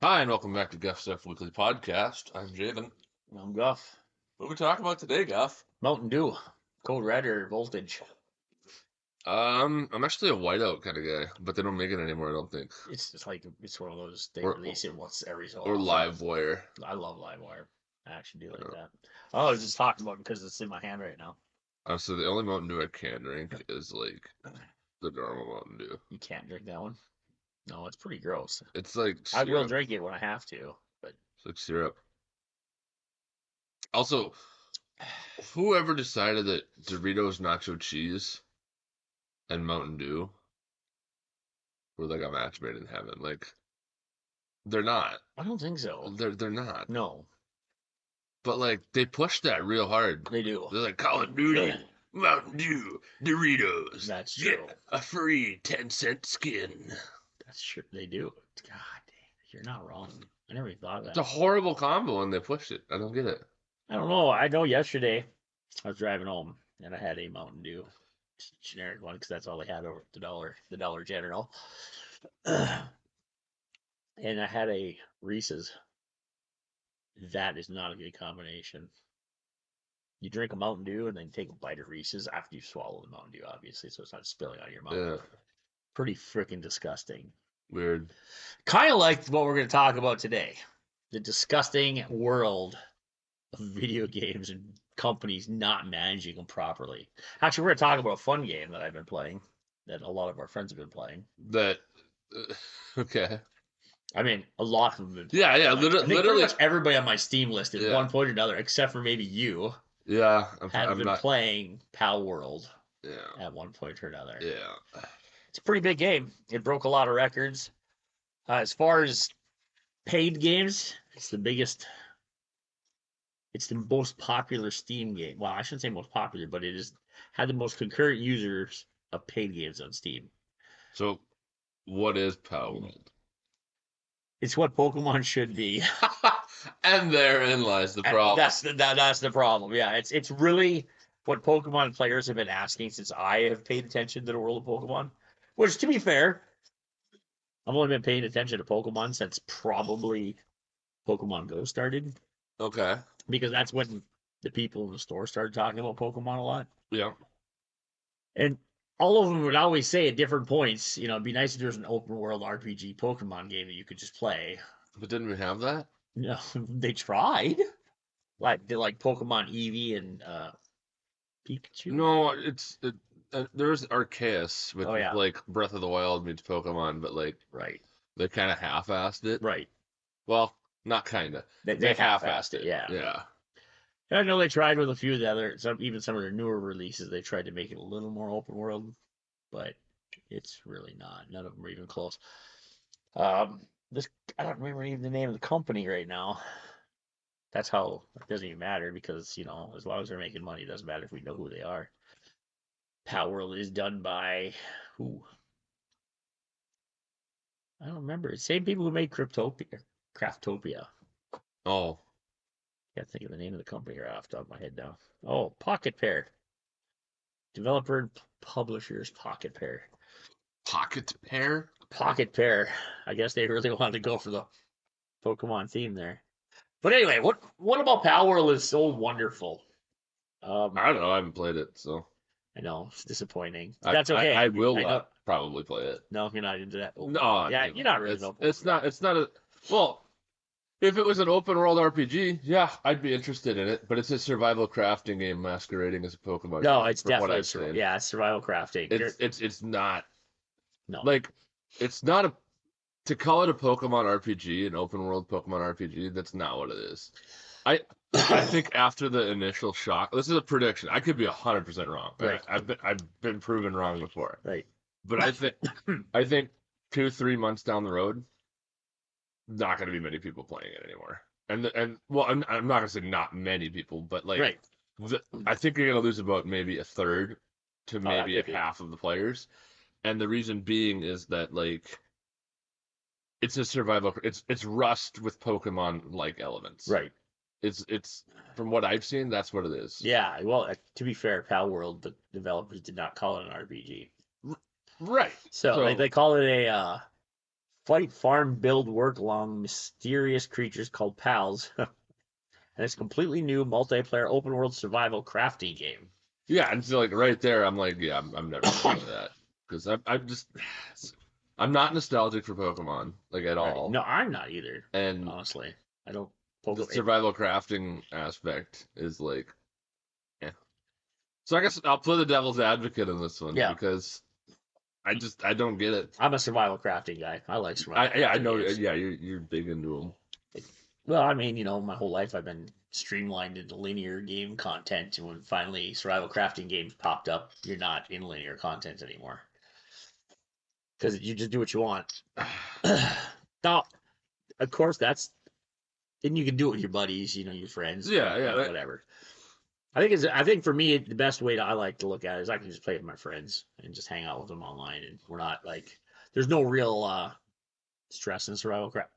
Hi, and welcome back to Guffs Weekly Podcast. I'm Javen. I'm Guff. What are we talking about today, Guff? Mountain Dew. Code Red or Voltage. I'm actually a whiteout kind of guy, but they don't make it anymore, I don't think. It's just like it's one of those they Or- release it once every so Or often. live wire. I love Livewire. I actually do like that. Oh, I was just talking about it because it's in my hand right now. So the only Mountain Dew I can drink is like the normal Mountain Dew. You can't drink that one. No, it's pretty gross. It's like I syrup. will drink it when I have to, but It's like syrup. Also, whoever decided that Doritos nacho cheese and Mountain Dew were like a match made in heaven, like they're not. I don't think so. They're not. No, But like they pushed that real hard. they do. They're like Call of Duty, Mountain Dew, Doritos. That's Get true. a free 10-cent skin. That's true. They do. God dang, you're not wrong. I never even thought of It's a that. horrible combo and they pushed it. I don't get it. I don't know. I know yesterday I was driving home and I had a Mountain Dew, just a generic one, because that's all they had over at the Dollar General. And I had a Reese's. That is not a good combination. You drink a Mountain Dew and then take a bite of Reese's after you swallow the Mountain Dew, obviously, so it's not spilling out of your mouth. Yeah, Pretty freaking disgusting. weird. Kind of like what we're going to talk about today. The disgusting world of video games and companies not managing them properly. Actually, we're going to talk about a fun game that I've been playing, that a lot of our friends have been playing. That okay. I mean, a lot of them have been. Yeah, yeah. I think pretty Literally. much everybody on my Steam list at Yeah. one point or another, except for maybe you, Yeah, have I'm been not. playing Palworld Yeah, at one point or another. yeah. It's a pretty big game. It broke a lot of records. As far as paid games, it's the biggest. It's the most popular Steam game. Well, I shouldn't say most popular, but it has had the most concurrent users of paid games on Steam. So, what is Palworld? It's what Pokemon should be. And therein lies the problem. That's the problem. Yeah, it's really what Pokemon players have been asking since I have paid attention to the world of Pokemon. Which, to be fair, I've only been paying attention to Pokemon since probably Pokemon Go started, Okay. because that's when the people in the store started talking about Pokemon a lot. Yeah. And all of them would always say at different points, it'd be nice if there was an open world RPG Pokemon game that you could just play. But didn't we have that? No, they tried. Like Pokemon Eevee and Pikachu. No, there's Arceus with Oh, yeah. like Breath of the Wild meets Pokemon, but like Right. they kind of half-assed it. Right. Well, not kind of. They half-assed it, yeah. Yeah. And I know they tried with a few of the other, even some of their newer releases, they tried to make it a little more open world, but it's really not. None of them are even close. I don't remember even the name of the company right now. That's how it doesn't even matter, because as long as they're making money, it doesn't matter if we know who they are. Palworld is done by who? I don't remember. It's the same people who made Craftopia. Oh, Can't think of the name of the company right off the top of my head now. Oh, Pocket Pair. Developer and publishers, Pocket Pair. Pocket Pair? Pocket Pair. I guess they really wanted to go for the Pokemon theme there. But anyway, what about Palworld is so wonderful? I don't know. I haven't played it, so I know it's disappointing. That's okay. I will know. probably play it. No, you're not into that. No, yeah, you're not really. It's not a. Well, if it was an open world RPG, yeah, I'd be interested in it. But it's a survival crafting game masquerading as a Pokemon. No, game, it's from what definitely I've seen. yeah, it's survival crafting. It's not. No. Like, it's not a. To call it a Pokemon RPG, an open world Pokemon RPG, that's not what it is. I think after the initial shock, this is a prediction. I could be 100% wrong. Right. I've been proven wrong before. Right. But I think 2-3 months down the road, not going to be many people playing it anymore. And well, I'm not going to say not many people, but like, Right. I think you're going to lose about maybe a third to that maybe could be. half of the players. And the reason being is that like, it's a survival. It's Rust with Pokemon like elements. Right. It's from what I've seen, that's what it is. Yeah. Well, to be fair, Palworld, the developers did not call it an RPG. Right. So they call it a fight, farm, build, work along mysterious creatures called pals, and it's a completely new multiplayer open world survival crafting game. Yeah, and so like right there, I'm like, yeah, I'm never gonna play that because I'm just I'm not nostalgic for Pokemon like at Right? all, No, I'm not either. and Honestly, I don't. the Pokemon. survival crafting aspect is like, yeah. So I guess I'll play the devil's advocate in this one Yeah, because I don't get it. I'm a survival crafting guy. I like survival I crafting know, games. yeah, you're big into them. Well, I mean, my whole life I've been streamlined into linear game content, and when finally survival crafting games popped up, you're not in linear content anymore because you just do what you want. Now, of course, then you can do it with your buddies, your friends, Yeah, yeah, whatever. I think for me the best way I like to look at it is I can just play with my friends and just hang out with them online, and we're not like there's no real stress in survival craft,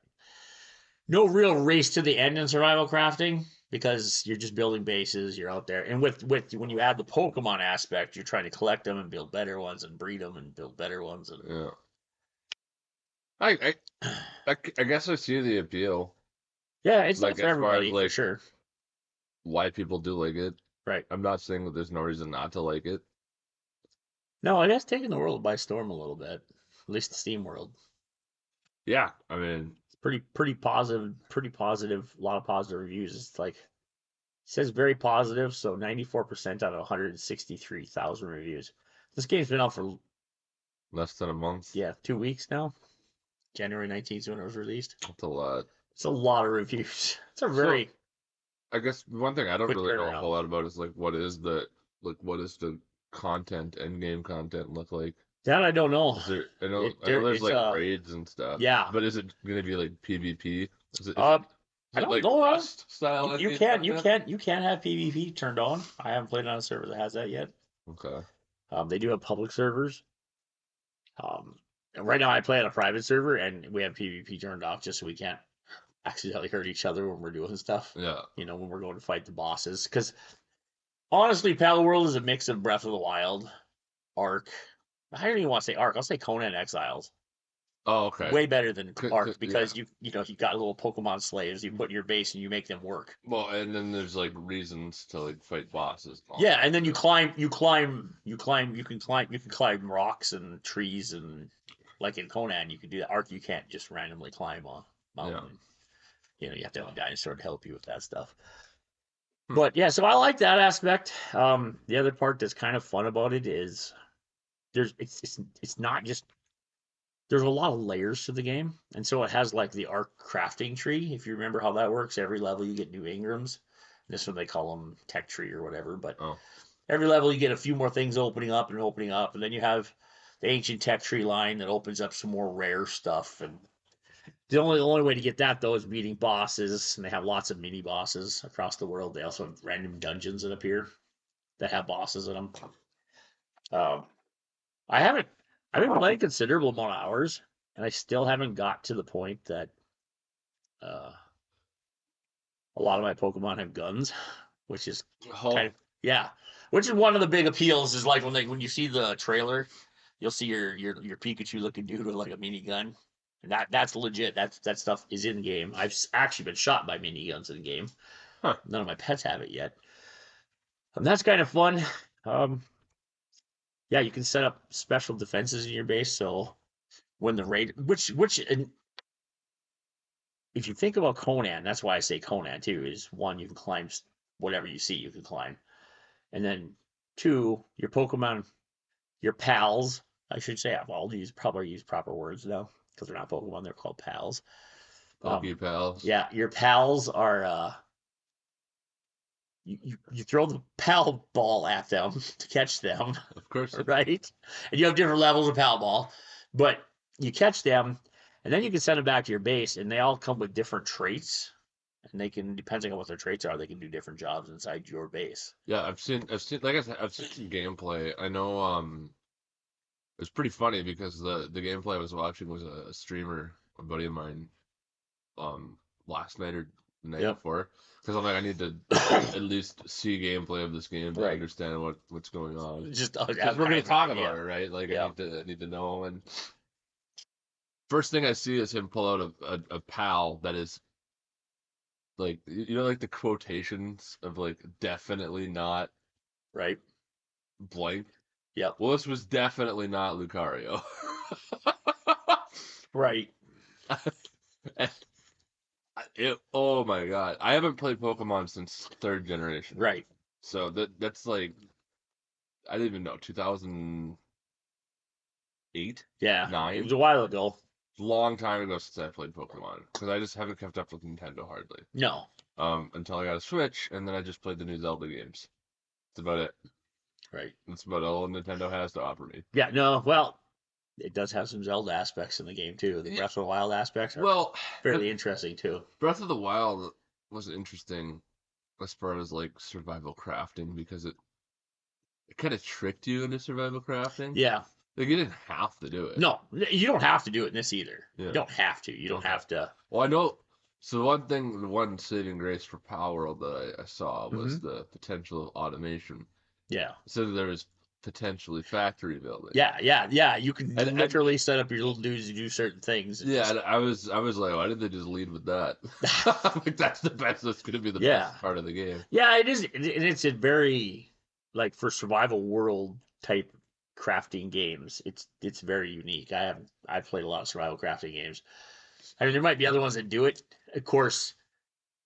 no real race to the end in survival crafting because you're just building bases, you're out there, and with when you add the Pokemon aspect, you're trying to collect them and build better ones and breed them and build better ones and yeah. I I guess I see the appeal, yeah, it's not like for as far as everybody for like sure, why people do like it. right? I'm not saying that there's no reason not to like it. No, it has taken the world by storm a little bit, at least the Steam world. Yeah, I mean, Pretty positive, pretty positive, a lot of positive reviews. It's like it says very positive, so 94% out of 163,000 reviews. This game's been out for less than a month. 2 weeks now. January 19th when it was released. That's a lot. It's a lot of reviews. It's a So very I guess one thing I don't quick really know a turnaround. whole lot about is like what is the content, end game content look like? That I don't know. Is there It I know there there's it's like raids and stuff, yeah. but is it gonna be like PvP? Uh, Is I it don't like know. Rust style You, end you game can you content? can you can have PvP turned on. I haven't played on a server that has that yet. Okay. They do have public servers. And right now I play on a private server and we have PvP turned off just so we can't accidentally hurt each other when we're doing stuff. Yeah. When we're going to fight the bosses. Because honestly, Palworld is a mix of Breath of the Wild, Ark. I don't even want to say Ark. I'll say Conan Exiles. Oh, okay. Way better than Ark Yeah. because you got little Pokemon slaves. You put in your base and you make them work. Well, and then there's like reasons to like fight bosses. And all Yeah, that and then you too. climb. You can climb rocks and trees and like in Conan you can do that. Ark you can't just randomly climb a Yeah. mountain. You have to have a dinosaur to help you with that stuff. Hmm. But yeah, so I like that aspect. The other part that's kind of fun about it is it's not just there's a lot of layers to the game, and so it has like the arc crafting tree. If you remember how that works, every level you get new Ingrams. This one they call them tech tree or whatever. But Oh. every level you get a few more things opening up, and then you have the ancient tech tree line that opens up some more rare stuff. And the only way to get that though is beating bosses, and they have lots of mini bosses across the world. They also have random dungeons that appear that have bosses in them. Um, I haven't. I've been playing considerable amount of hours, and I still haven't got to the point that uh, a lot of my Pokemon have guns, which is kind Oh. of yeah. Which is one of the big appeals is like when you see the trailer, you'll see your Pikachu looking dude with like a minigun, and that's legit. That stuff is in game. I've actually been shot by miniguns in the game. Huh. None of my pets have it yet, and that's kind of fun. Um, yeah, you can set up special defenses in your base, so when the raid, which and if you think about Conan, that's why I say Conan too. Is one you can climb whatever you see, you can climb, and then two, your Pokemon, your pals. I should say I'll probably use proper words now because they're not Pokemon; they're called pals. Pokepals. Yeah, your pals are you throw the pal ball at them to catch them, Of course. right? And you have different levels of pal ball, but you catch them, and then you can send them back to your base, and they all come with different traits, and they can, depending on what their traits are, they can do different jobs inside your base. Yeah, I've seen like I said, I've seen some gameplay. I know it was pretty funny because the gameplay I was watching was a streamer, a buddy of mine, um last night or the night Yep. before. Because I'm like I need to at least see gameplay of this game to Right. understand what's going on. Just Because we're gonna talk about yeah. it, right? Like Yeah. I need to know. And first thing I see is him pull out a PAL that is like like the quotations of like definitely not Right. blank. Yep. Well, this was definitely not Lucario. Right. Oh my god, I haven't played Pokemon since third generation. Right. So that's like I didn't even know 2008, Yeah. It 9. was a while ago. Long time ago since I played Pokemon because I just haven't kept up with Nintendo hardly. No. Until I got a Switch, and then I just played the new Zelda games. That's about it. Right. That's about all Nintendo has to offer me. Yeah. No. Well, it does have some Zelda aspects in the game too. The Yeah, Breath of the Wild aspects are well, fairly interesting too. Breath of the Wild was interesting as far as like survival crafting because it kind of tricked you into survival crafting. Yeah. Like you didn't have to do it. No, you don't have to do it in this either. Yeah. You don't have to. You don't Okay. have to. Well, I know. So the one saving grace for Palworld that I saw was the potential of automation. Yeah. So there was potentially factory building. Yeah. You can And literally set up your little dudes to do certain things. And yeah, and I was like, why did they just lead with that? Like that's the best. That's going to be the Yeah. best part of the game. Yeah, it is. And it's a very like for survival world type crafting games. It's very unique. I've played a lot of survival crafting games. I mean, there might be other ones that do it. Of course,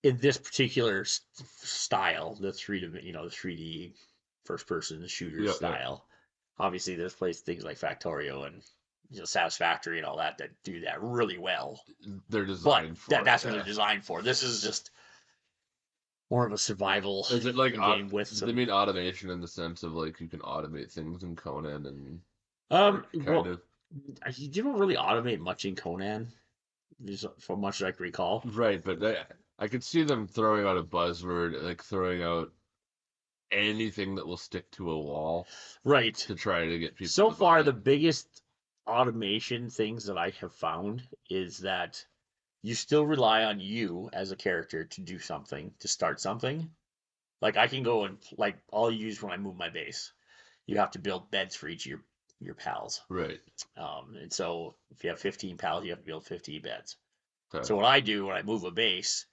in this particular style, the 3D first person shooter Yeah, style. Obviously, there's things like Factorio and Satisfactory and all that do that really well. they're But designed for that's it. what they're designed for. This is just more of a survival Is it like game with they some. mean automation in the sense of like you can automate things in Conan and kind Well, of you didn't really automate much in Conan, from much as I can recall. right, but I could see them throwing out a buzzword, like throwing out anything that will stick to a wall Right. to try to get people So to far, buy the it. biggest automation things that I have found is that you still rely on you as a character to do something, to start something. Like I can go and like I'll use when I move my base. You have to build beds for each of your pals. Right. And so if you have 15 pals, you have to build 15 beds. Okay. So what I do when I move a base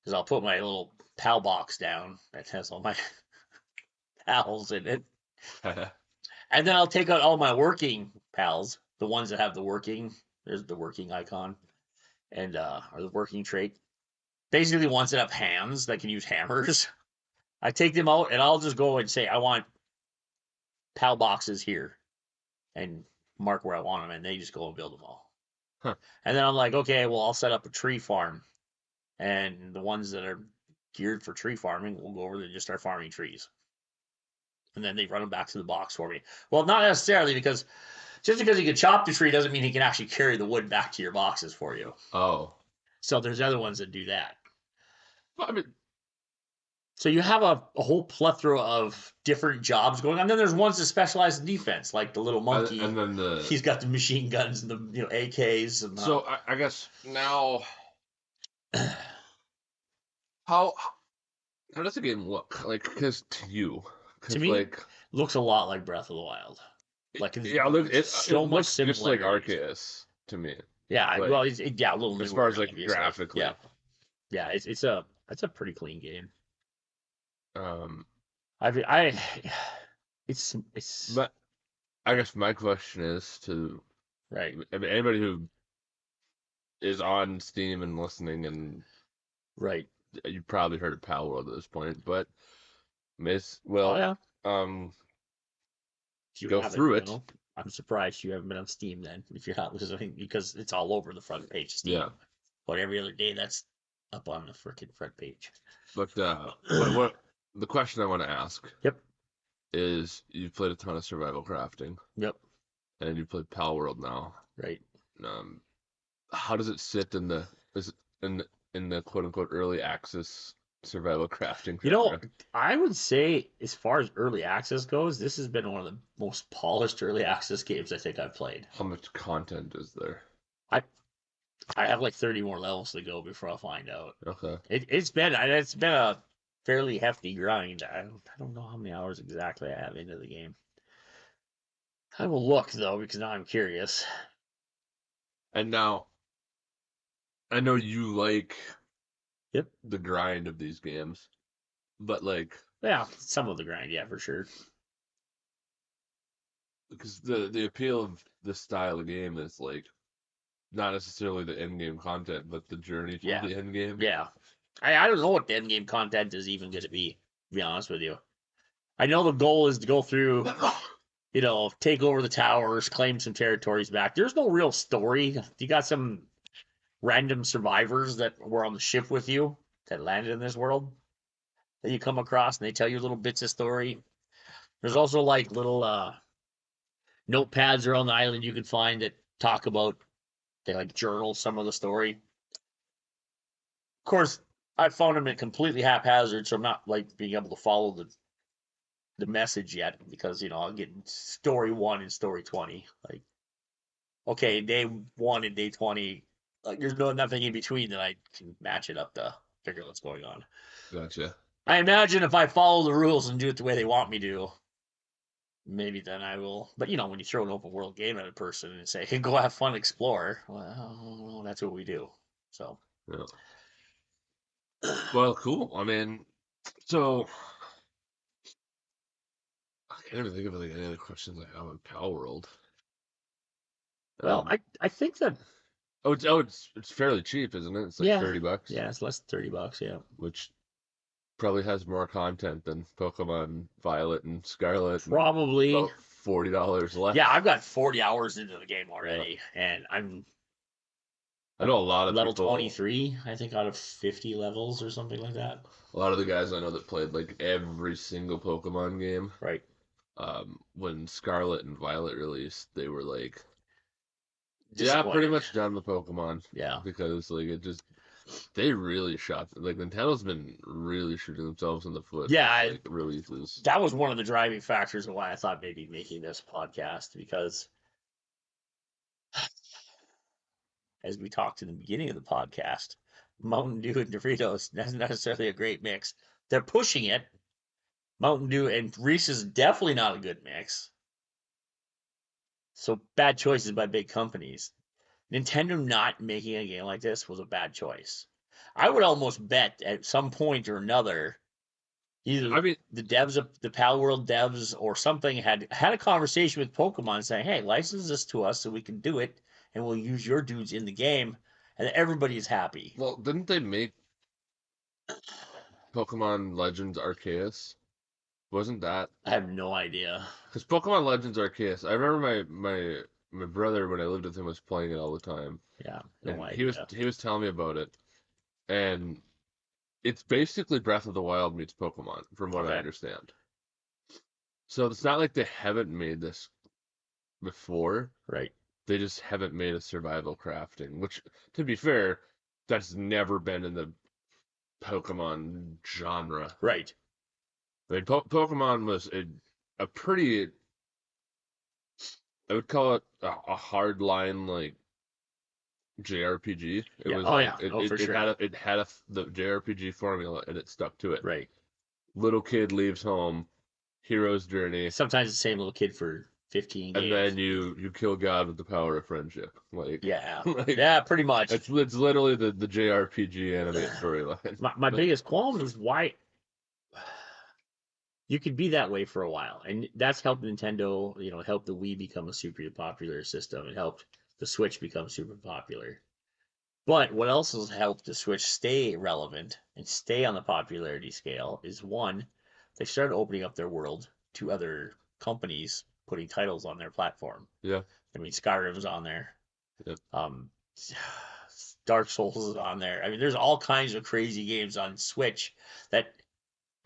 is I'll put my little pal box down that has all my pals in it, and then I'll take out all my working pals, the ones that have the working. There's the working icon, and or the working trait. Basically, the ones that have hands that can use hammers. I take them out, and I'll just go and say I want pal boxes here, and mark where I want them, and they just go and build them all. Huh. And then I'm like, okay, well, I'll set up a tree farm, and the ones that are geared for tree farming will go over there and just start farming trees. And then they run them back to the box for me. Well, not necessarily, because just because he can chop the tree doesn't mean he can actually carry the wood back to your boxes for you. Oh. So there's other ones that do that. I mean, So you have a whole plethora of different jobs going on. Then there's ones that specialize in defense, like the little monkey. and then he's got the machine guns and the AKs. And so I guess now how does the game look like? Because to you, to because me, like looks a lot like Breath of the Wild. Like yeah, look, so it much looks just like similarities. Arceus to me. Yeah, Like, well, a little as newer, far as like obviously. graphically. Yeah. It's a pretty clean game. Um, I it's but I guess my question is to right. I mean, anybody who is on Steam and listening, and Right. you've probably heard of Palworld at this point, but Oh yeah. um, You go haven't, through it. I'm surprised you haven't been on Steam then, if you're not listening, because it's all over the front page of Steam. Yeah. But every other day, that's up on the freaking front page. But what the question I want to ask Yep. is you've played a ton of survival crafting. Yep. And you played Palworld now. Right. How does it sit in the quote unquote early access survival crafting genre? I would say as far as early access goes, this has been one of the most polished early access games I think I've played. How much content is there? I have like 30 more levels to go before I'll find out. Okay. It's been a fairly hefty grind. I don't know how many hours exactly I have into the game. I will look though, because now I'm curious. And now I know you like Yep. the grind of these games, but like Yeah, some of the grind, yeah, for sure. because the appeal of this style of game is like not necessarily the end game content, but the journey to Yeah. the end game. Yeah. I don't know what the end game content is even going to be, to be honest with you. I know the goal is to go through, take over the towers, claim some territories back. There's no real story. You got some random survivors that were on the ship with you that landed in this world that you come across, and they tell you little bits of story. There's also like little notepads around the island you can find that talk about, they like journal some of the story. Of course, I found them at completely haphazard, so I'm not like being able to follow the message yet because I'll get story 1 and story 20. Like, okay, day 1 and day 20, like there's nothing in between that I can match it up to figure what's going on. Gotcha. I imagine if I follow the rules and do it the way they want me to, maybe then I will. But when you throw an open world game at a person and say, "Hey, go have fun, explore," well, that's what we do. So, Yeah. Well, cool. I mean, so I can't even think of like any other questions I have on Palworld. well, I think that It's fairly cheap, isn't it? It's like yeah, $30, yeah, it's less than $30. Yeah, which probably has more content than Pokemon Violet and Scarlet, and probably. about $40 less. Yeah, I've got 40 hours into the game Yeah. already, and I'm I know a lot of level people, 23, I think, out of 50 levels or something like that. a lot of the guys I know that played like every single Pokemon game. Right. When Scarlet and Violet released, they were like, yeah, pretty Disappointed. much done with Pokemon Yeah. because like they really shot like Nintendo's been really shooting themselves in the foot Yeah, with like releases. that was one of the driving factors of why I thought maybe making this podcast because as we talked in the beginning of the podcast, Mountain Dew and Doritos not necessarily a great mix. They're pushing it. Mountain Dew and Reese's is definitely not a good mix. So bad choices by big companies. Nintendo not making a game like this was a bad choice. I would almost bet at some point or another, either I mean, the devs of the Palworld devs or something had a conversation with Pokemon saying, "Hey, license this to us so we can do it, and we'll use your dudes in the game," and everybody's happy. well, didn't they make Pokemon Legends Arceus? Wasn't that I have no idea. because Pokemon Legends Arceus? I remember my brother when I lived with him was playing it all the time, Yeah, no and he was idea. he was telling me about it, and it's basically Breath of the Wild meets Pokemon, from what I Okay, understand. So it's not like they haven't made this before. right, They just haven't made a survival crafting, which, to be fair, that's never been in the Pokemon genre. right, I mean, Pokemon was a pretty, I would call it a hard line like JRPG. It yeah, was oh like yeah, oh for it sure, had the JRPG formula and it stuck to it. right. Little kid leaves home, hero's journey, Sometimes the same little kid for 15 and games. then you kill God with the power of friendship. Like Yeah, like yeah, pretty much. it's literally the JRPG anime storyline. My But biggest qualm is why you could be that way for a while, and that's helped Nintendo. Helped the Wii become a super popular system. It helped the Switch become super popular. But what else has helped the Switch stay relevant and stay on the popularity scale is one, they started opening up their world to other companies putting titles on their platform. yeah, I mean, Skyrim's on there. yeah. Um, Dark Souls is on there. I mean, there's all kinds of crazy games on Switch that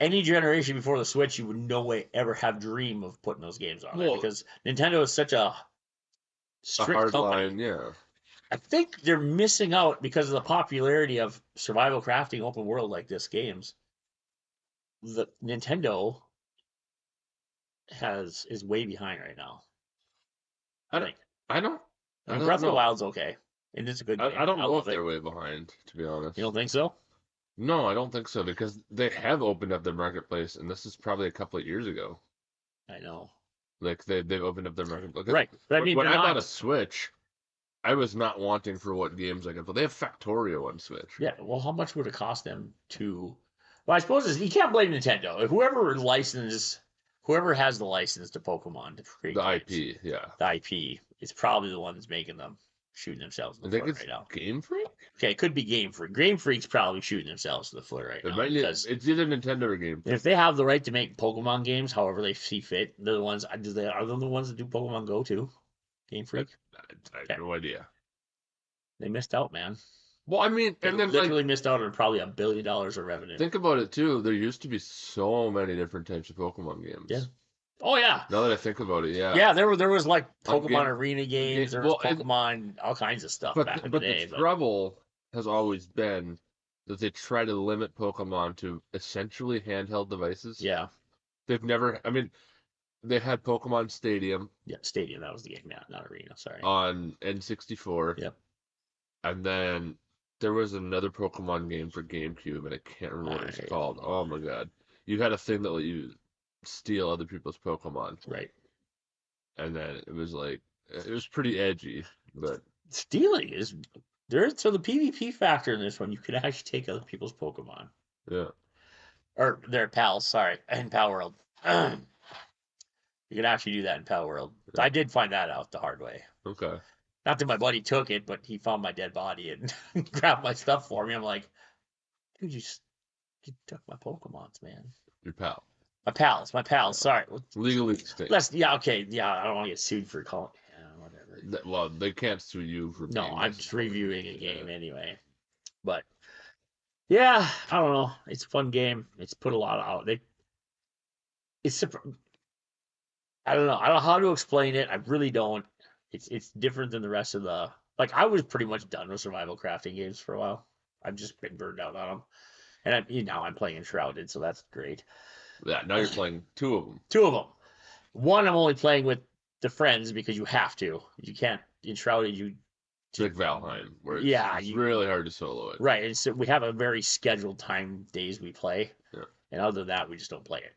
any generation before the Switch, you would no way ever have dream of putting those games on there Well, because Nintendo is such a a strict hard company. line, yeah. I think they're missing out because of the popularity of survival crafting open world like this games. The Nintendo is way behind right now. I I don't, think. I don't, I I mean, don't Breath of the know. Wild's okay, and it's a good game. I don't I know if love it. they're way behind, to be You don't honest. think so? No, I don't think so because they have opened up their marketplace, and this is probably a couple of years ago. I know. Like they've opened up their marketplace. 'Cause Right, but I mean, when they're I bought a not. Switch, I was not wanting for what games I could play. They have Factorio on Switch. Yeah, well, how much would it cost them to? Well, I suppose you can't blame Nintendo. If whoever has the license to Pokemon to create The games, IP, yeah. the IP, it's probably the ones making them shooting themselves in I the think foot it's right now. Game Freak. Okay, it could be Game Freak. Game Freak's probably shooting themselves in the foot right now because It's either Nintendo or Game Freak. if they have the right to make Pokemon games, however they see fit, they're the ones. Are they the ones that do Pokemon Go too? Game Freak. I have no idea. They missed out, man. Well, I mean, They and then literally missed out on probably $1 billion of revenue. think about it too. There used to be so many different types of Pokemon games. Yeah. Oh yeah. Now that I think about it, yeah. Yeah, there was like Pokemon Game- Arena games, there was Pokemon, all kinds of stuff back in the day. The trouble has always been that they try to limit Pokemon to essentially handheld devices. Yeah. They've never. I mean, they had Pokemon Stadium. Yeah, Stadium, that was the game, not Arena. Sorry. On N64. Yep. And then there was another Pokemon game for GameCube, and I can't remember what it's called. Oh my god! You had a thing that let you steal other people's Pokemon. Right. And then it was like it was pretty edgy, but stealing is there's so the PvP factor in this one, you could actually take other people's Pokemon. Yeah. Or their pals, sorry, in Palworld. You can actually do that in Palworld. Yeah. I did find that out the hard way. Okay. Not that my buddy took it, but he found my dead body and grabbed my stuff for me. I'm like, dude, you took my Pokemons, man. Your pal. My pals. Sorry. Legally extinct. Okay. Yeah, I don't want to get sued for calling. Yeah, whatever. Well, they can't sue you for. No, I'm just reviewing a game anyway. But yeah, I don't know. It's a fun game. It's put a lot out. I don't know. I don't know how to explain it. I really don't. It's different than the rest of the. Like I was pretty much done with survival crafting games for a while. I've just been burned out on them, and now I'm playing Enshrouded, so that's great. Yeah, now you're playing two of them. Two of them. One I'm only playing with the friends because you have to. You can't Enshrouded. It's like Valheim, where it's really hard to solo it. Right, and so we have a very scheduled days we play. Yeah. And other than that, we just don't play it.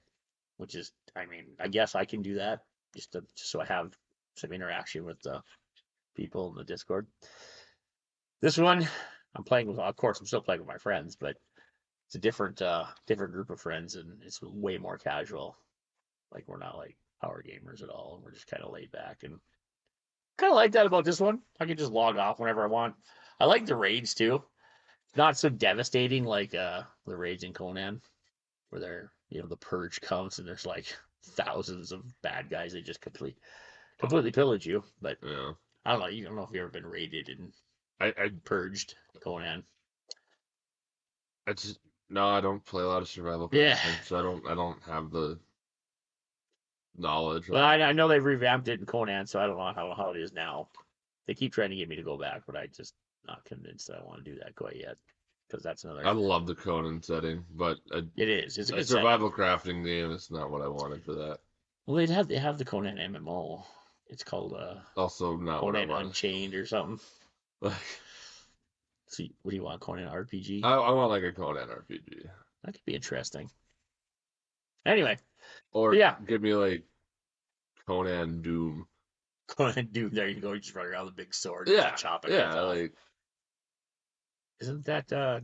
Which is, I mean, I guess I can do that just so I have some interaction with the people in the Discord. This one, I'm playing with. Of course, I'm still playing with my friends, but it's a different group of friends, and it's way more casual. Like we're not like power gamers at all, and we're just kind of laid back, and kind of like that about this one. I can just log off whenever I want. I like the raids too. Not so devastating like the raids in Conan, where they're the purge comes and there's like thousands of bad guys that just completely pillage you. But yeah. I don't know. You don't know if you've ever been raided and I purged Conan. No, I don't play a lot of survival. Yeah. So I don't have the knowledge. Well, I know they've revamped it in Conan, so I don't know how it is now. They keep trying to get me to go back, but I just not convinced that I want to do that quite yet. Because that's another. I love the Conan setting, but it is. It's a good survival crafting game. It's not what I wanted for that. Well, they have the Conan MMO. It's called also not Conan what I Unchained or something. Like, so what do you want? Conan RPG? I want like a Conan RPG. That could be interesting. Anyway, or give me like Conan Doom. Conan Doom. There you go. You just run around with a big sword. Yeah, chopping. Yeah, like. Isn't that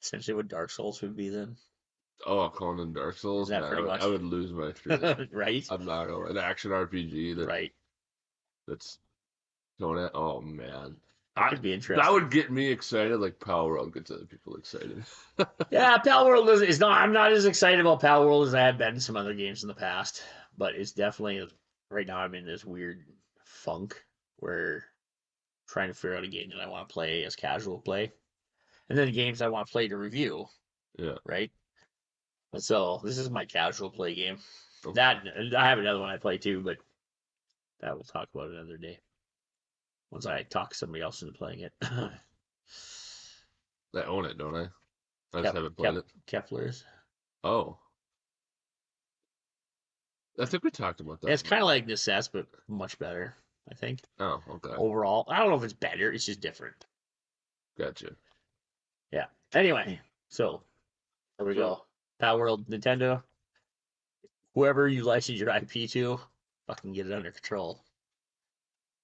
essentially what Dark Souls would be then? Oh, Conan Dark Souls. That pretty much? I would lose my shit. Right. I'm not going. An action RPG. Right. That's Conan. Oh man. That could be interesting. That would get me excited, like Palworld gets other people excited. Yeah, Palworld is not. I'm not as excited about Palworld as I have been in some other games in the past, but it's definitely right now. I'm in this weird funk where I'm trying to figure out a game that I want to play as casual play, and then the games I want to play to review. Yeah. Right. And so this is my casual play game. Okay. That I have another one I play too, but that we'll talk about another day. Once I talk somebody else into playing it. I own it, don't I? I just haven't played it. Kepler's. Oh. I think we talked about that. Yeah, it's kind of like L.A.G.S, but much better, I think. Oh, okay. Overall. I don't know if it's better. It's just different. Gotcha. Yeah. Anyway, so there we go. Palworld, Nintendo. Whoever you license your IP to, fucking get it under control.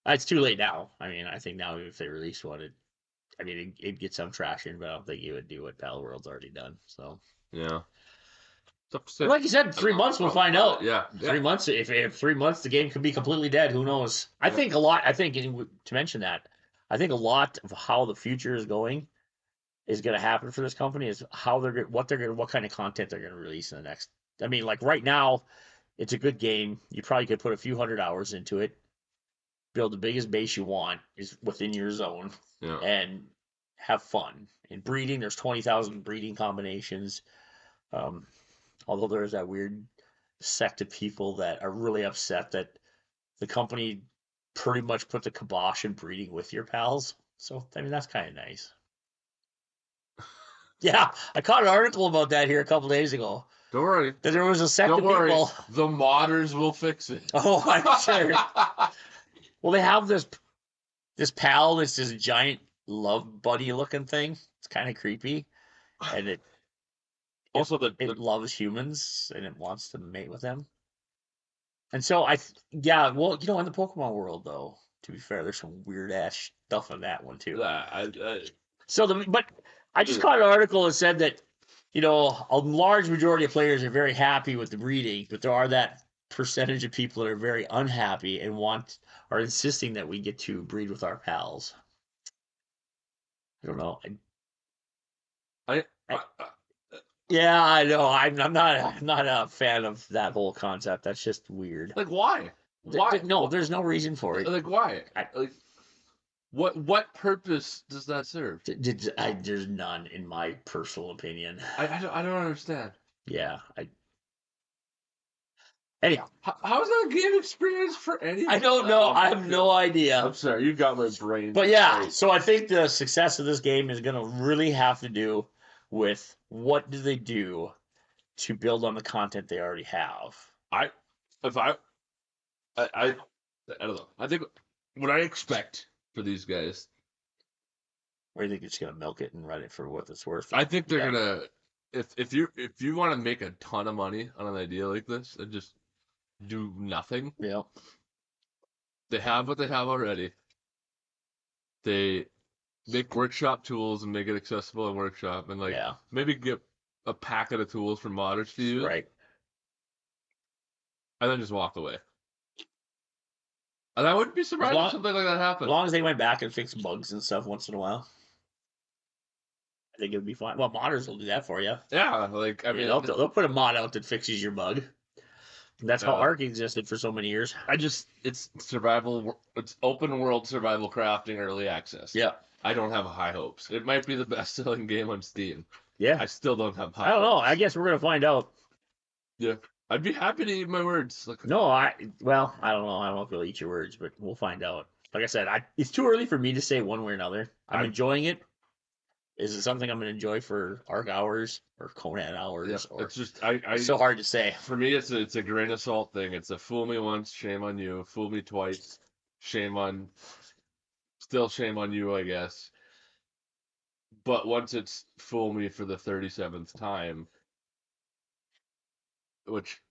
It's too late now. I mean, I think now if they release one, it'd get some traction, but I don't think it would do what Palworld's already done. So Yeah. Tough to say. like you said, I don't 3 months we'll know find about it. out. Yeah. Yeah. 3 months, if 3 months the game could be completely dead, who knows? I Yeah. think a lot. I think to mention that, I think a lot of how the future is going is going to happen for this company is how what kind of content they're going to release in the next. I mean, like right now, it's a good game. You probably could put a few hundred hours into it, build the biggest base you want is within your zone, Yeah. and have fun. In breeding, there's 20,000 breeding combinations. Um, although there's that weird sect of people that are really upset that the company pretty much put the kibosh in breeding with your pals. So I mean that's kind of nice. Yeah, I caught an article about that here a couple days ago. Don't worry. That there was a sect Don't of worry. people. The modders will fix it. Oh, I'm sure. Well, they have this pal that's this giant love buddy looking thing. It's kind of creepy, and Also, it loves humans and it wants to mate with them. And so yeah, well, in the Pokemon world though, to be fair, there's some weird ass stuff in that one too. So but I just caught an article that said that a large majority of players are very happy with the breeding, but there are that percentage of people that are very unhappy and are insisting that we get to breed with our pals. I don't know. Yeah, I know. I'm not a fan of that whole concept. That's just weird. Like why? Why? No, there's no reason for it. Like why? Like what purpose does that serve? There's none in my personal opinion. I don't understand. Yeah. Anyhow, how is that a game experience for anyone? I don't know. I have no idea. I'm sorry, you got my brain. But yeah, so I think the success of this game is going to really have to do with what do they do to build on the content they already have. I don't know. I think what I expect for these guys. Or do you think you're just gonna milk it and run it for what it's worth? I think they're gonna if you want to make a ton of money on an idea like this and just do nothing. Yeah. They have what they have already. They make workshop tools and make it accessible in workshop and maybe get a packet of tools for modders to use. Right. And then just walk away. And I wouldn't be surprised if something like that happened. As long as they went back and fixed bugs and stuff once in a while. I think it would be fine. Well, modders will do that for you. Yeah, I mean, they'll put a mod out that fixes your bug. That's how Ark existed for so many years. It's survival. It's open world survival crafting early access. Yeah. I don't have high hopes. It might be the best selling game on Steam. Yeah. I still don't have high hopes. I don't know. I guess we're gonna find out. Yeah. I'd be happy to eat my words. No, I don't know. I don't know if you'll eat your words, but we'll find out. Like I said, it's too early for me to say one way or another. I'm enjoying it. Is it something I'm going to enjoy for Arc hours or Conan hours? Yeah, it's just it's so hard to say. For me, it's a grain of salt thing. It's a fool me once, shame on you. Fool me twice, shame on you, I guess. But once it's fool me for the 37th time, which.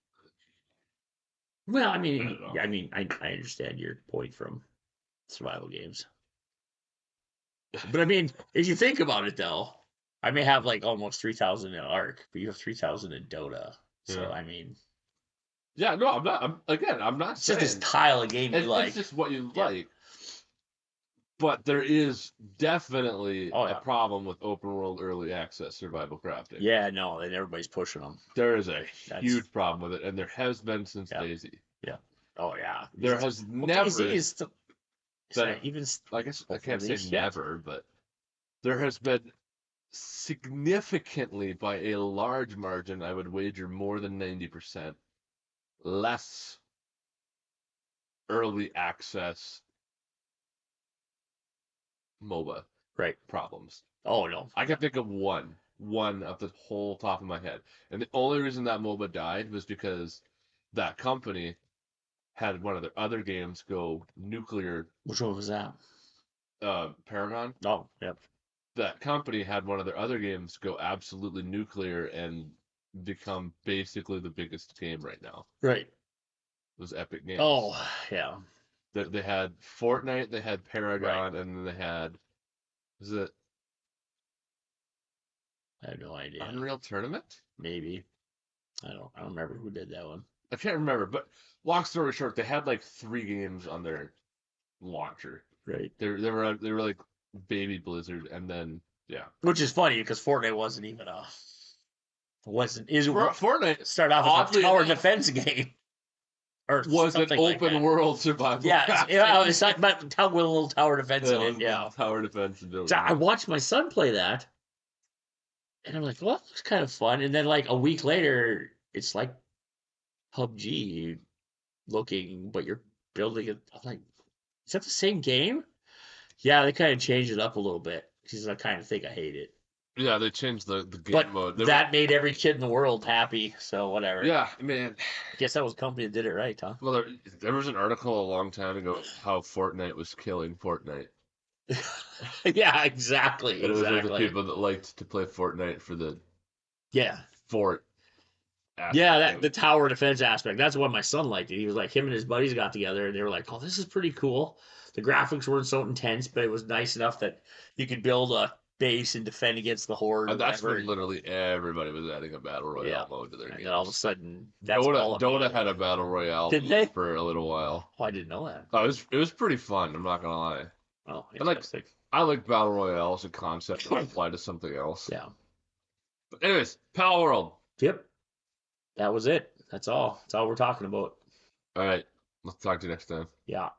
Well, I understand your point from survival games. But I mean, if you think about it, though, I may have almost 3,000 in Arc, but you have 3,000 in Dota. So yeah. I mean, yeah, no, I'm not. I'm not. It's just this tile of game you like. It's just what you like. But there is definitely a problem with open world early access survival crafting. Yeah, no, and everybody's pushing them. There is a huge problem with it, and there has been since Daisy. Yeah. Oh yeah. There has never. Daisy is even. I guess I can't say never, but there has been significantly, by a large margin, I would wager more than 90%, less early access MOBA problems. Oh no, I can think of one off the whole top of my head, and the only reason that MOBA died was because that company had one of their other games go nuclear. Which one was that? Paragon. Oh, yep. That company had one of their other games go absolutely nuclear and become basically the biggest game right now. Right. Those Epic Games. Oh, yeah. They had Fortnite, they had Right. Paragon, and then they had, was it I have no idea. Unreal Tournament? Maybe. I don't remember who did that one. I can't remember, but long story short, they had like 3 games on their launcher. Right. They were like baby Blizzard, and then yeah, Which is funny because Fortnite wasn't even a wasn't is Fortnite started off as a oddly tower enough defense game or was an something like open that. world survival. Yeah, it's like but with a little tower defense in it. Yeah. Tower defense and So building. I watched my son play that, and I'm like, well, that looks kind of fun. And then like a week later, it's like PUBG looking, but you're building it. I'm like, is that the same game? Yeah, they kind of changed it up a little bit because I kind of think I hate it. Yeah, they changed the game But mode. that made every kid in the world happy. So whatever. Yeah, man. I guess that was a company that did it right, huh? Well, there was an article a long time ago how Fortnite was killing Fortnite. Yeah, exactly. And it was like the Exactly. people that liked to play Fortnite for the Yeah. fort Yeah, aspect that of the it. tower defense aspect. That's what my son liked. He was like, him and his buddies got together and they were like, "Oh, this is pretty cool." The graphics weren't so intense, but it was nice enough that you could build a base and defend against the horde or And that's whatever. when literally everybody was adding a battle Yeah, royale mode to their and then all of a games. sudden, that's all Dota appealing. had a battle royale Did they? for a little while. Oh, I didn't know that. Oh, it was pretty fun. I'm not gonna lie. Oh, And like interesting. I like battle royale as a concept to apply to something else. Yeah. But anyways, Palworld. Yep. That was it. That's all. That's all we're talking about. All right, let's talk to you next time. Yeah.